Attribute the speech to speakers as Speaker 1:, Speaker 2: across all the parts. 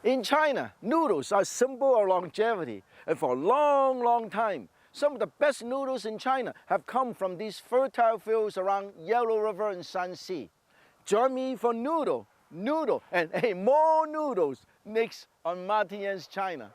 Speaker 1: In China, noodles are a symbol of longevity, and for a long, long time, some of the best noodles in China have come from these fertile fields around Yellow River and Shanxi. Join me for noodle, and more noodles next on Martin's China.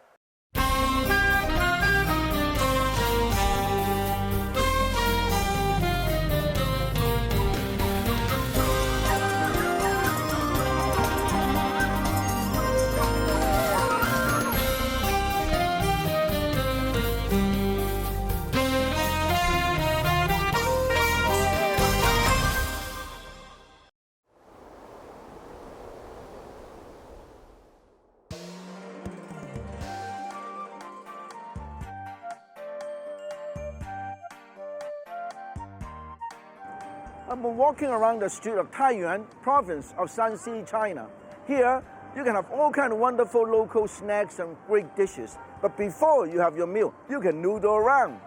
Speaker 1: I'm walking around the street of Taiyuan, province of Shanxi, China. Here, you can have all kinds of wonderful local snacks and great dishes. But before you have your meal, you can noodle around.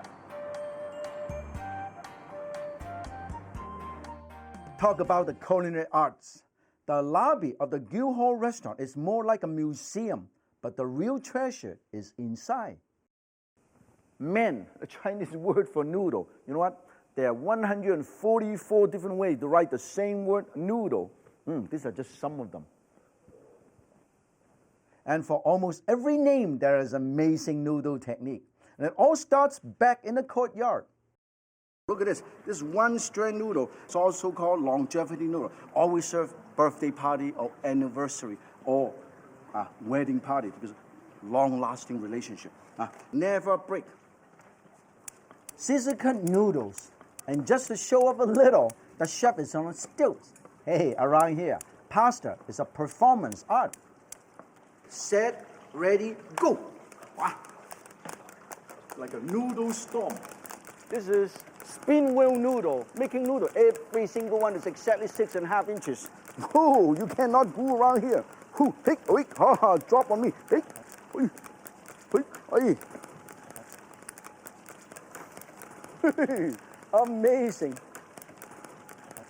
Speaker 1: Talk about the culinary arts. The lobby of the Guildhall restaurant is more like a museum, but the real treasure is inside. Men, a Chinese word for noodle. You know what? There are 144 different ways to write the same word, noodle. These are just some of them. And for almost every name, there is amazing noodle technique. And it all starts back in the courtyard. Look at this. This one-strand noodle. It's also called longevity noodle. Always serve birthday party or anniversary or wedding party because long-lasting relationship. Never break. Sichuan noodles. And just to show up a little, the chef is on stilts. Hey, around here, pasta is a performance art. Set, ready, go. Wow. Like a noodle storm. This is spin wheel noodle, making noodle. Every single one is exactly 6.5 inches. Oh, you cannot go around here. Hey, drop on me. Hey, hey. Amazing.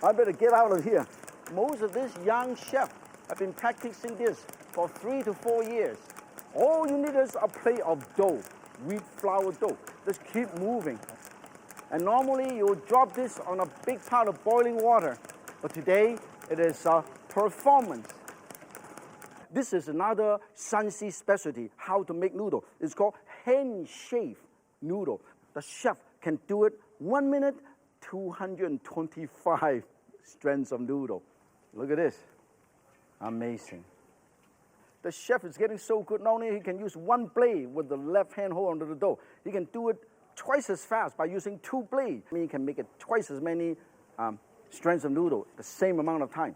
Speaker 1: I better get out of here. Most of these young chefs have been practicing this for 3 to 4 years. All you need is a plate of dough, wheat flour dough. Just keep moving. And normally you'll drop this on a big pot of boiling water. But today it is a performance. This is another Shanxi specialty, how to make noodle. It's called hand-shave noodle. The chef can do it 1 minute, 225 strands of noodle. Look at this. Amazing. The chef is getting so good, not only he can use one blade with the left hand hold onto the dough, he can do it twice as fast by using 2 blades. I mean, he can make it twice as many strands of noodle, the same amount of time.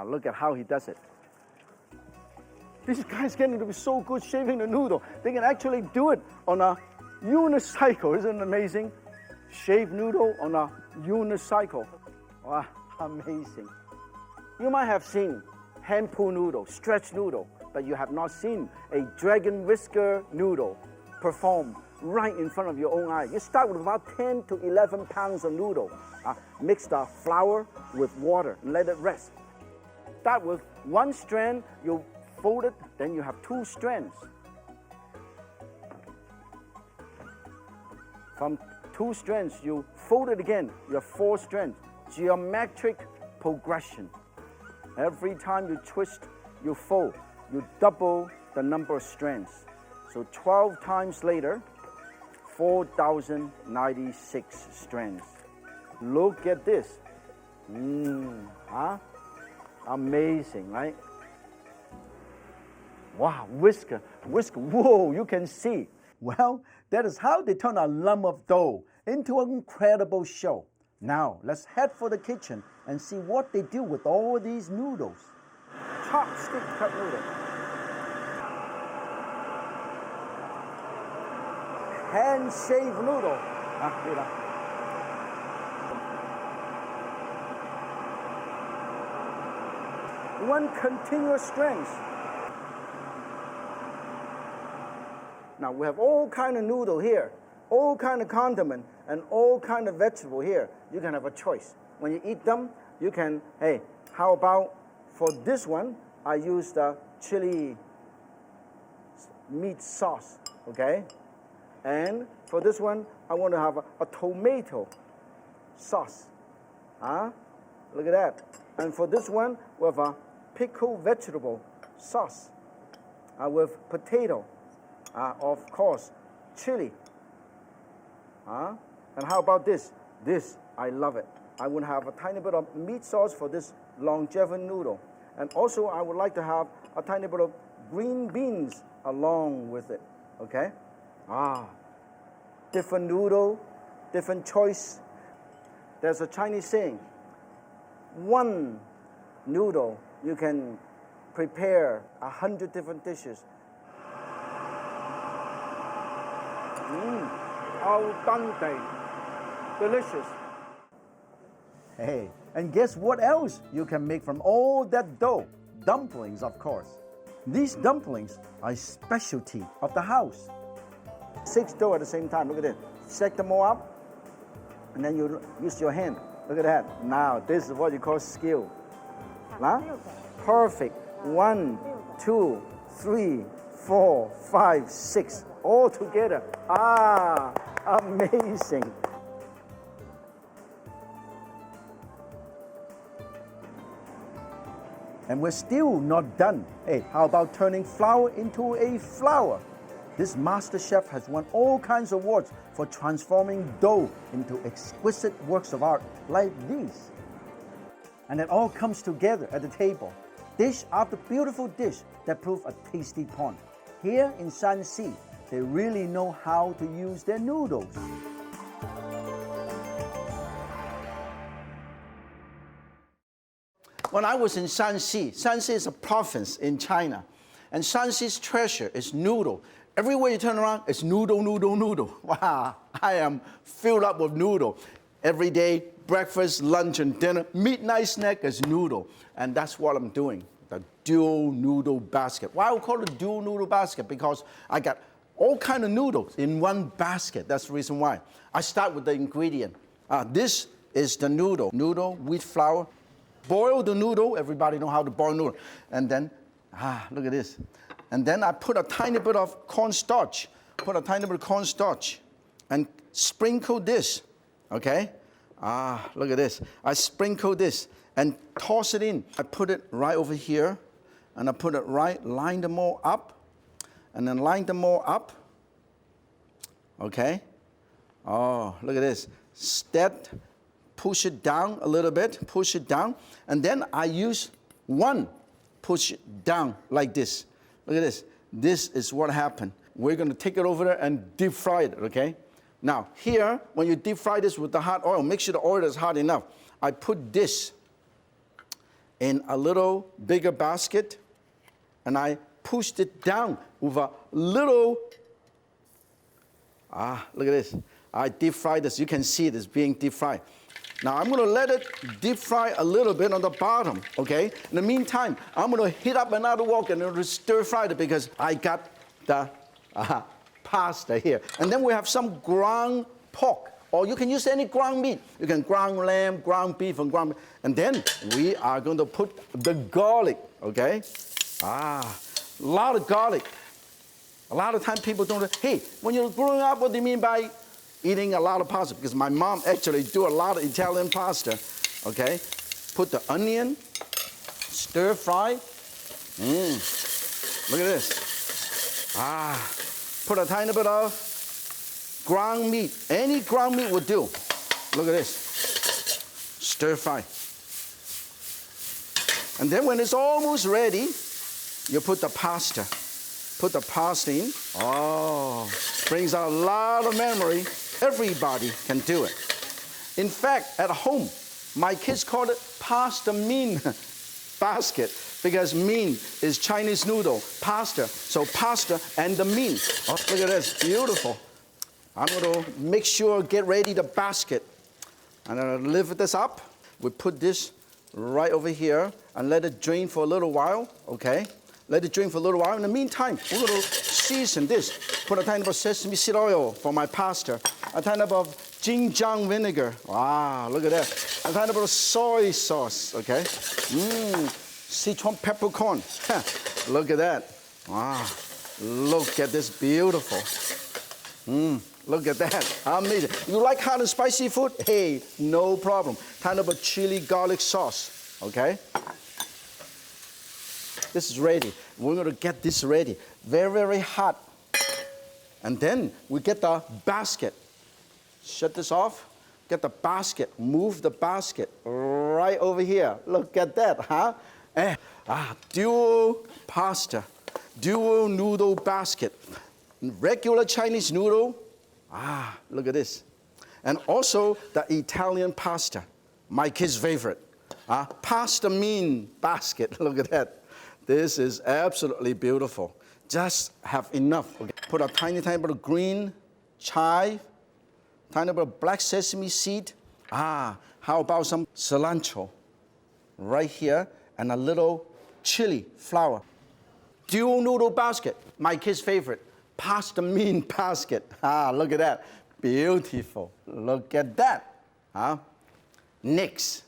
Speaker 1: Look at how he does it. These guys getting to be so good shaving the noodle, they can actually do it on a unicycle. Isn't it amazing? Shave noodle on a unicycle. Wow, amazing. You might have seen hand pull noodle, stretch noodle, but you have not seen a dragon whisker noodle performed right in front of your own eye. You start with about 10 to 11 pounds of noodle. Mix the flour with water and let it rest. Start with 1 strand, you fold it, then you have 2 strands. From 2 strands, you fold it again, you have 4 strands. Geometric progression. Every time you twist, you fold, you double the number of strands. So 12 times later, 4,096 strands. Look at this. Amazing, right? Wow, whisker, whoa, you can see. Well, that is how they turn a lump of dough into an incredible show. Now, let's head for the kitchen and see what they do with all these noodles. Chopstick cut noodle. Hand-shaved noodle. One continuous strength. Now we have all kind of noodle here, all kind of condiment, and all kind of vegetable here. You can have a choice. When you eat them, you can, hey, how about for this one, I used chili meat sauce, okay? And for this one, I want to have a tomato sauce. Look at that. And for this one, we have a pickled vegetable sauce with potato, of course, chili. And how about this? This, I love it. I would have a tiny bit of meat sauce for this longevity noodle. And also, I would like to have a tiny bit of green beans along with it, okay? Different noodle, different choice. There's a Chinese saying, one noodle, you can prepare 100 different dishes. Al dente, delicious. Hey, and guess what else you can make from all that dough? Dumplings, of course. These dumplings are a specialty of the house. 6 dough at the same time, look at it. Shake them all up, and then you use your hand. Look at that. Now, this is what you call skill. Perfect. 1, 2, 3, 4, 5, 6, all together. Amazing. And we're still not done. Hey, how about turning flour into a flower? This master chef has won all kinds of awards for transforming dough into exquisite works of art like these. And it all comes together at the table, dish after beautiful dish that prove a tasty point. Here in Shanxi, they really know how to use their noodles. When I was in Shanxi, Shanxi is a province in China, and Shanxi's treasure is noodle. Everywhere you turn around, it's noodle, noodle, noodle. Wow, I am filled up with noodle. Every day, breakfast, lunch, and dinner, midnight snack is noodle. And that's what I'm doing, the dual noodle basket. Why I call it dual noodle basket? Because I got all kind of noodles in one basket. That's the reason why. I start with the ingredient. This is the noodle. Noodle, wheat flour. Boil the noodle. Everybody know how to boil noodle. And then, look at this. And then I put a tiny bit of cornstarch. Put a tiny bit of cornstarch. And sprinkle this, okay? Look at this. I sprinkle this and toss it in. I put it right over here. And I put it right, line them all up. And then line them all up. Okay? Oh, look at this. Push it down a little bit, push it down. And then I use one, push it down like this. Look at this. This is what happened. We're going to take it over there and deep fry it, okay? Now, here, when you deep fry this with the hot oil, make sure the oil is hot enough. I put this in a little bigger basket, and I pushed it down with a little, look at this. I deep fried this. You can see this being deep fried. Now, I'm going to let it deep fry a little bit on the bottom, okay? In the meantime, I'm going to heat up another wok and stir fry it because I got the pasta here. And then we have some ground pork, or you can use any ground meat. You can ground lamb, ground beef, and ground meat. And then we are going to put the garlic, okay? A lot of garlic. A lot of times people don't, hey, when you're growing up, what do you mean by eating a lot of pasta? Because my mom actually do a lot of Italian pasta, okay? Put the onion, stir fry. Look at this. Put a tiny bit of ground meat. Any ground meat would do. Look at this. Stir fry. And then when it's almost ready, you put the pasta. Put the pasta in. Brings out a lot of memory. Everybody can do it. In fact, at home, my kids call it pasta mean basket because mean is Chinese noodle, pasta. So pasta and the mean. Look at this, beautiful. I'm going to make sure, get ready the basket. I'm going to lift this up. We put this right over here and let it drain for a little while, okay? Let it drain for a little while. In the meantime, we're going to season this. Put a tiny bit of sesame seed oil for my pasta. A tiny bit of Jingjiang vinegar. Wow, look at that. A tiny bit of soy sauce, okay? Sichuan peppercorn. Look at that. Wow. Look at this, beautiful. Look at that, amazing. You like hot and spicy food? Hey, no problem. Kind of a chili garlic sauce, okay? This is ready. We're gonna get this ready. Very, very hot. And then we get the basket. Shut this off. Get the basket. Move the basket right over here. Look at that, huh? Dual pasta. Dual noodle basket. Regular Chinese noodle. Look at this. And also the Italian pasta. My kid's favorite. Pasta mean basket. Look at that. This is absolutely beautiful. Just have enough. Okay. Put a tiny, tiny bit of green chive, tiny bit of black sesame seed. How about some cilantro right here and a little chili flour. Dual noodle basket, my kid's favorite. Pasta mean basket. Look at that. Beautiful. Look at that. Next,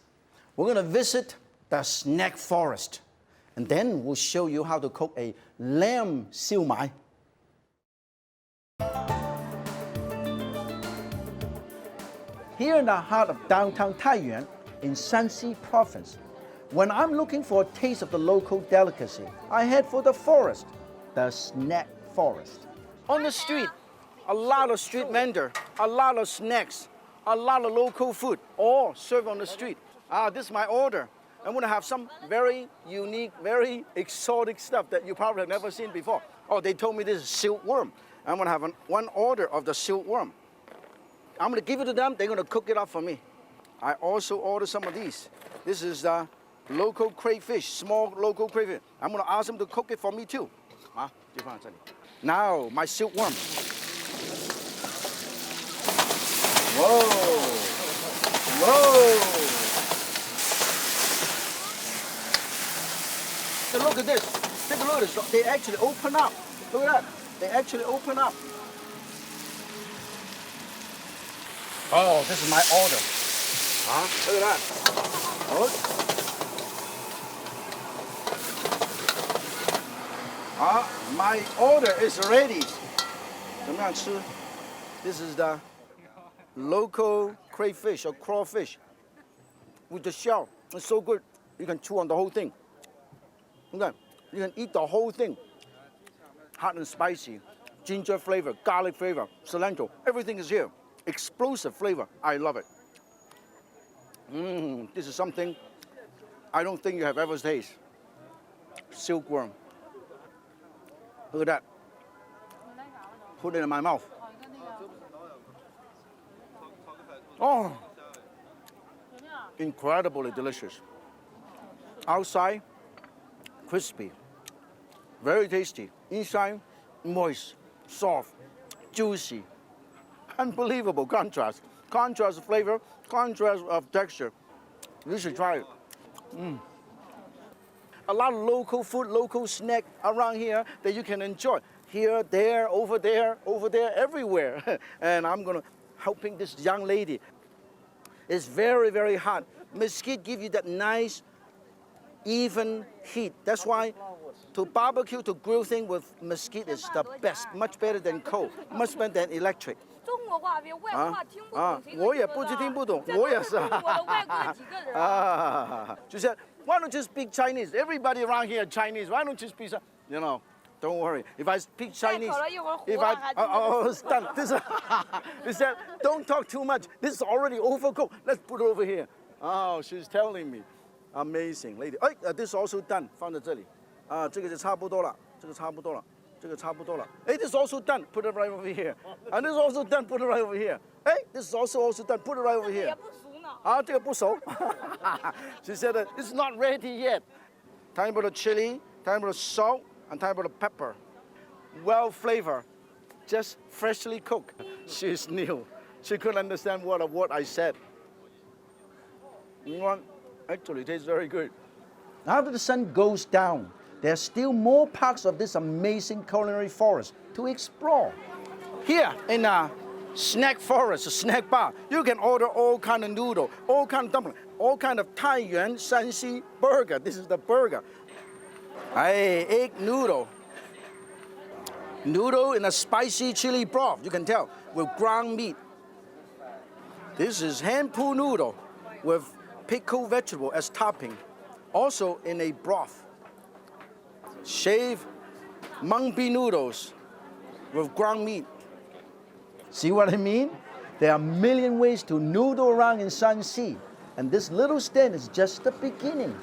Speaker 1: we're going to visit the snack forest. And then we'll show you how to cook a lamb sui mai. Here in the heart of downtown Taiyuan, in Shanxi province, when I'm looking for a taste of the local delicacy, I head for the forest, the snack forest. On the street, a lot of street vendor, a lot of snacks, a lot of local food, all served on the street. This is my order. I'm gonna have some very unique, very exotic stuff that you probably have never seen before. They told me this is silkworm. I'm gonna have one order of the silkworm. I'm gonna give it to them, they're gonna cook it up for me. I also ordered some of these. This is the local crayfish, small local crayfish. I'm gonna ask them to cook it for me too. Now, my silkworm. Whoa, whoa. Look at this. Take a look at this. They actually open up. Look at that. They actually open up. This is my order. Look at that. My order is ready. This is the local crayfish or crawfish with the shell. It's so good. You can chew on the whole thing. Okay. You can eat the whole thing. Hot and spicy, ginger flavor, garlic flavor, cilantro, everything is here. Explosive flavor. I love it. This is something I don't think you have ever tasted. Silkworm. Look at that. Put it in my mouth. Incredibly delicious. Outside, crispy, very tasty. Inside, moist, soft, juicy. Unbelievable contrast. Contrast of flavor, contrast of texture. You should try it. A lot of local food, local snack around here that you can enjoy. Here, there, over there, everywhere. And I'm gonna helping this young lady. It's very, very hot. Mesquite gives you that nice, even heat. That's why to barbecue, to grill thing with mesquite is the best. Much better than coal, much better than electric. 我也不是听不懂，我也是。就像 Why don't you speak Chinese? Everybody around here Chinese. Why don't you speak? You know, don't worry. If I speak Chinese, it's done. They said, don't talk too much. This is already overcooked. Let's put it over here. She's telling me. Amazing lady. This is also done. 放在这里。这个就差不多了。这个差不多了。这个差不多了。This is also done. Put it right over here. And this is also done. Put it right over here. This is also done. Put it right over here. 这个不熟。She said that it's not ready yet. Tiny bit of chili, tiny bit of salt, and tiny bit of pepper. Well flavored, just freshly cooked. She's new. She couldn't understand what I said. You know what? Actually, it tastes very good. After the sun goes down, there's still more parts of this amazing culinary forest to explore. Here in a snack forest, a snack bar, you can order all kind of noodle, all kind of dumpling, all kind of Taiyuan Shanxi burger. This is the burger. Egg noodle. Noodle in a spicy chili broth, you can tell, with ground meat. This is hand-pulled noodle with pickled vegetable as topping, also in a broth. Shaved mung bean noodles with ground meat. See what I mean? There are a million ways to noodle around in Shanxi, and this little stand is just the beginning.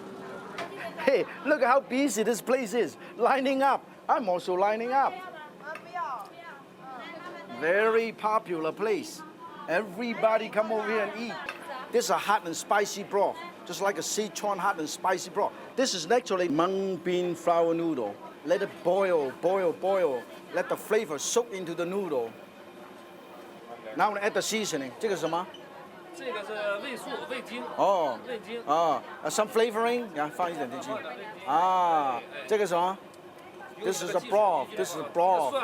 Speaker 1: Hey, look how busy this place is, lining up. I'm also lining up. Very popular place. Everybody come over here and eat. This is a hot and spicy broth, just like a Sichuan hot and spicy broth. This is actually mung bean flour noodle. Let it boil, boil, boil. Let the flavor soak into the noodle. Now add the seasoning. 这个是什么？
Speaker 2: 这个是味素、味精。
Speaker 1: 哦，
Speaker 2: 味精。
Speaker 1: 啊 ，some flavoring， 放一点进去。啊，这个什么？ This is a broth. This is a broth.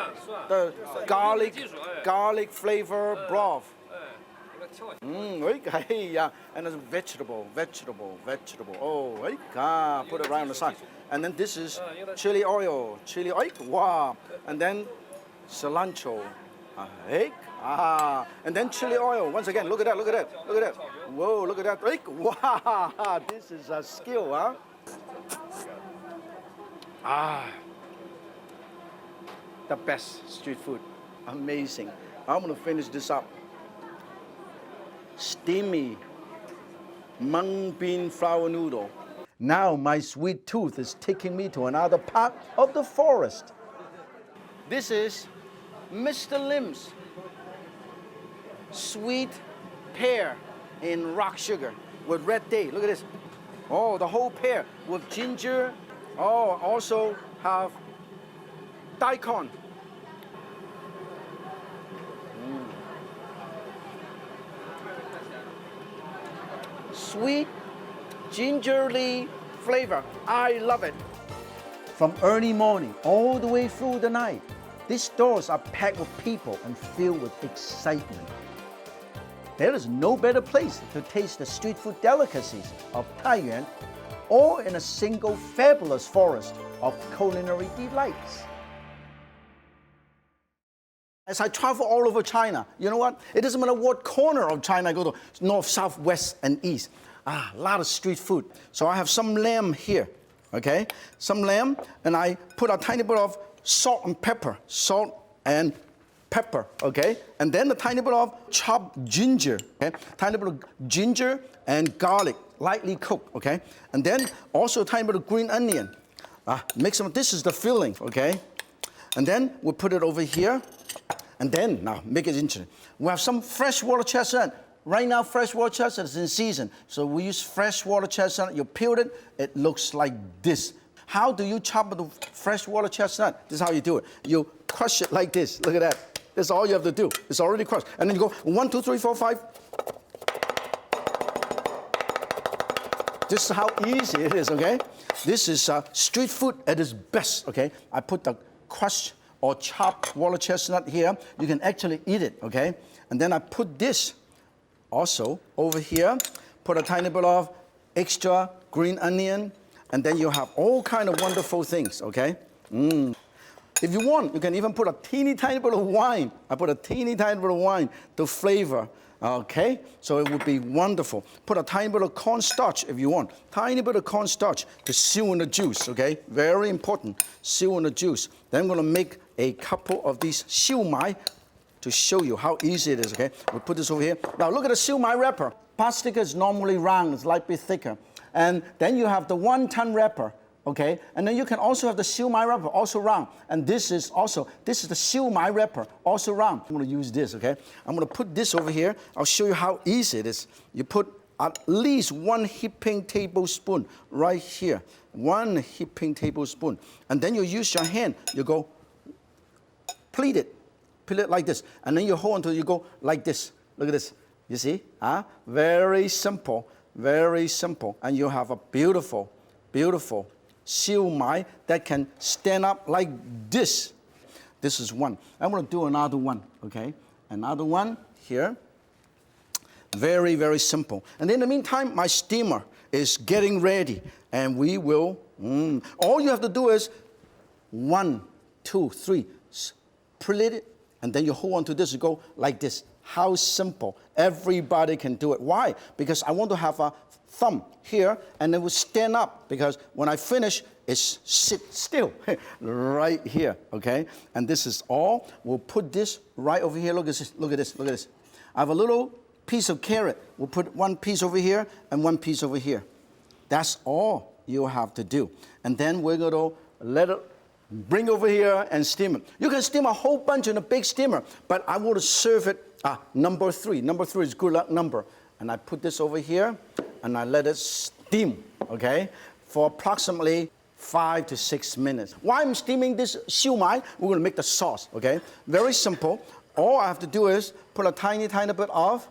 Speaker 1: The garlic flavor broth. And it's vegetable. Oh, put it right on the side. And then this is chili oil. Wow. And then cilantro. And then chili oil. Once again, look at that. Whoa, look at that. Wow, this is a skill, huh? The best street food. Amazing. I'm gonna finish this up. Steamy mung bean flour noodle. Now my sweet tooth is taking me to another part of the forest. This is Mr. Lim's sweet pear in rock sugar with red date. Look at this. Oh, the whole pear with ginger. Oh, also have daikon. Sweet, gingerly flavor. I love it. From early morning all the way through the night, these stores are packed with people and filled with excitement. There is no better place to taste the street food delicacies of Taiyuan, all in a single fabulous forest of culinary delights. As I travel all over China, you know what? It doesn't matter what corner of China I go to, north, south, west, and east. A lot of street food. So I have some lamb here, okay? Some lamb, and I put a tiny bit of salt and pepper, okay? And then a tiny bit of chopped ginger, okay? Tiny bit of ginger and garlic, lightly cooked, okay? And then also a tiny bit of green onion. Mix them, this is the filling, okay? And then we'll put it over here. And then, now, make it interesting. We have some freshwater chestnut. Right now, freshwater chestnut is in season. So we use freshwater chestnut. You peel it, it looks like this. How do you chop the freshwater chestnut? This is how you do it. You crush it like this. Look at that. That's all you have to do. It's already crushed. And then you go 1, 2, 3, 4, 5. This is how easy it is, okay? This is street food at its best, okay? I put the crushed or chopped water chestnut here. You can actually eat it, okay? And then I put this also over here, put a tiny bit of extra green onion, and then you have all kind of wonderful things, okay? If you want, you can even put a teeny tiny bit of wine. I put a teeny tiny bit of wine to flavor, okay? So it would be wonderful. Put a tiny bit of cornstarch if you want. Tiny bit of cornstarch to seal in the juice, okay? Very important, seal in the juice. Then I'm gonna make a couple of these Shumai to show you how easy it is, okay? We'll put this over here. Now look at the Shumai wrapper. Plastic is normally round, it's slightly thicker. And then you have the wonton wrapper, okay? And then you can also have the Shumai wrapper, also round. And this is the Shumai wrapper, also round. I'm gonna use this, okay? I'm gonna put this over here. I'll show you how easy it is. You put at least 1 heaping tablespoon right here. 1 heaping tablespoon. And then you use your hand, you go, pleat it like this. And then you hold until you go like this. Look at this, you see? Very simple, very simple. And you have a beautiful, beautiful Shumai that can stand up like this. This is one. I'm gonna do another one, okay? Another one here. Very, very simple. And in the meantime, my steamer is getting ready. And we will, all you have to do is 1, 2, 3, Pull it, and then you hold on to this and go like this. How simple. Everybody can do it. Why? Because I want to have a thumb here, and it will stand up, because when I finish, it's sit still right here, okay? And this is all. We'll put this right over here. Look at this, look at this, look at this. I have a little piece of carrot. We'll put one piece over here and one piece over here. That's all you have to do. And then we're going to let it bring over here and steam it. You can steam a whole bunch in a big steamer, but I want to serve it number 3. Number 3 is good luck number. And I put this over here, and I let it steam, okay, for approximately 5 to 6 minutes. Why I'm steaming this shumai? We're going to make the sauce, okay? Very simple. All I have to do is put a tiny, tiny bit of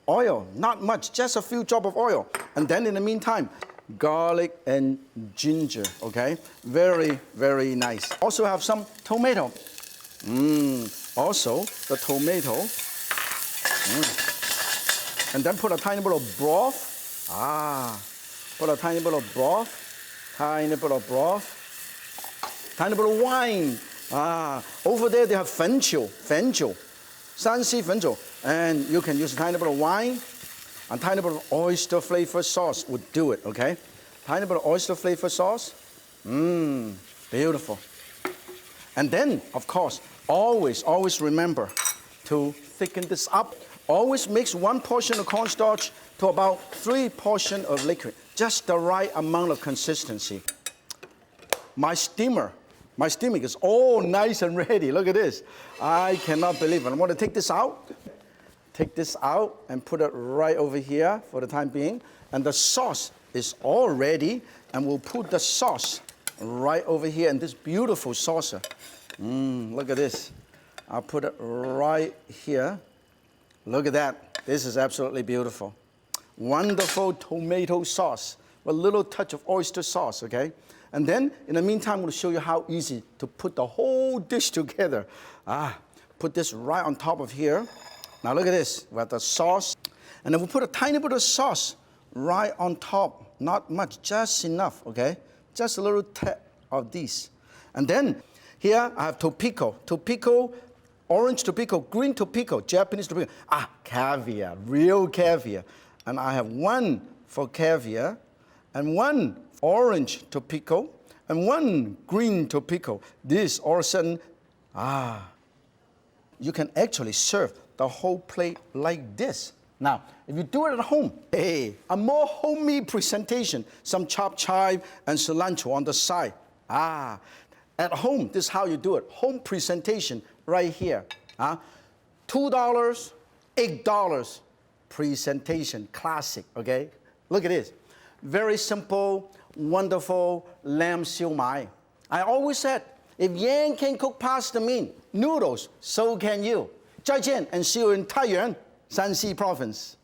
Speaker 1: oil. Not much, just a few drops of oil. And then in the meantime, garlic and ginger, okay? Very, very nice. Also have some tomato. Also, the tomato. And then put a tiny bit of broth. Put a tiny bit of broth. Tiny bit of broth. Tiny bit of wine. Over there they have fenqiu. Shanxi fenqiu. And you can use a tiny bit of wine. A tiny bit of oyster flavor sauce would do it, okay? Tiny bit of oyster flavor sauce. Beautiful. And then, of course, always remember to thicken this up. Always mix 1 portion of cornstarch to about 3 portions of liquid. Just the right amount of consistency. My steamer is all nice and ready. Look at this. I cannot believe it. I want to take this out. Take this out and put it right over here for the time being. And the sauce is all ready. And we'll put the sauce right over here in this beautiful saucer. Look at this. I'll put it right here. Look at that. This is absolutely beautiful. Wonderful tomato sauce with a little touch of oyster sauce, okay? And then, in the meantime, I'm going to show you how easy to put the whole dish together. Put this right on top of here. Now look at this. We have the sauce. And then we'll put a tiny bit of sauce right on top. Not much, just enough, okay? Just a little tap of these. And then, here I have topiko, orange topiko, green topiko, Japanese topiko. Caviar, real caviar. And I have 1 for caviar, and 1 orange topiko, and 1 green topiko. This all of a sudden, you can actually serve the whole plate like this. Now, if you do it at home, hey, a more homey presentation, some chopped chive and cilantro on the side. At home, this is how you do it. Home presentation right here. $2, $8 presentation, classic, okay? Look at this. Very simple, wonderful lamb sui mai. I always said, if Yan can cook pasta mean noodles, so can you. 再见 and see you in Taiyuan, Shanxi province.